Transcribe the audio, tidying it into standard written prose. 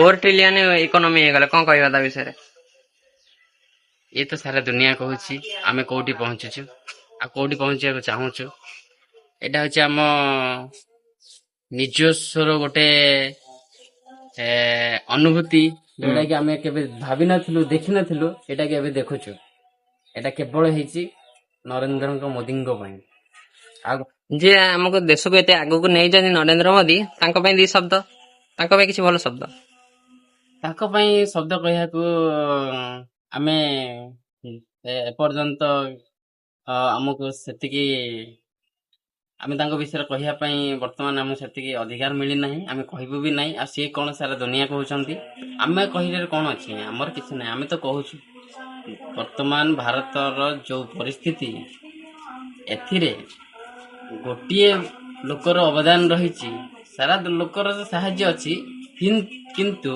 4 trillion economy ହେଇଗଲା କଣ କହିବା ତା ବିଷୟରେ? ये तो सारा दुनिया कहूँ आम कौटी पहुंचुचु आ कौटी पहुंचा चाहूचु एटा हूँ आम ନିଜସ୍ୱର ଗୋଟେ ଅନୁଭୂତି ଯୋଉଟା କି ଆମେ କେବେ ଭାବି ନଥିଲୁ ଦେଖି ନଥିଲୁ ଏଟା କି ଏବେ ଦେଖୁଛୁ। ଏଟା କେବଳ ହେଇଛି ନରେନ୍ଦ୍ରଙ୍କ ମୋଦିଙ୍କ ପାଇଁ। ଆଉ ଯିଏ ଆମକୁ ଦେଶକୁ ଏତେ ଆଗକୁ ନେଇଛନ୍ତି ନରେନ୍ଦ୍ର ମୋଦି ତାଙ୍କ ପାଇଁ ଦି ଶବ୍ଦ ତାଙ୍କ ପାଇଁ କିଛି ଭଲ ଶବ୍ଦ ତାଙ୍କ ପାଇଁ ଶବ୍ଦ କହିବାକୁ ଆମେ ଏପର୍ଯ୍ୟନ୍ତ ଆମକୁ ସେତିକି ଆମେ ତାଙ୍କ ବିଷୟରେ କହିବା ପାଇଁ ବର୍ତ୍ତମାନ ଆମକୁ ସେତିକି ଅଧିକାର ମିଳିନାହିଁ। ଆମେ କହିବୁ ବି ନାହିଁ। ଆଉ ସିଏ କଣ ସାରା ଦୁନିଆ କହୁଛନ୍ତି ଆମେ କହିଲେ କଣ ଅଛି? ଆମର କିଛି ନାହିଁ। ଆମେ ତ କହୁଛୁ ବର୍ତ୍ତମାନ ଭାରତର ଯୋଉ ପରିସ୍ଥିତି ଏଥିରେ ଗୋଟିଏ ଲୋକର ଅବଦାନ ରହିଛି। ସାରା ଲୋକର ସାହାଯ୍ୟ ଅଛି କିନ୍ତୁ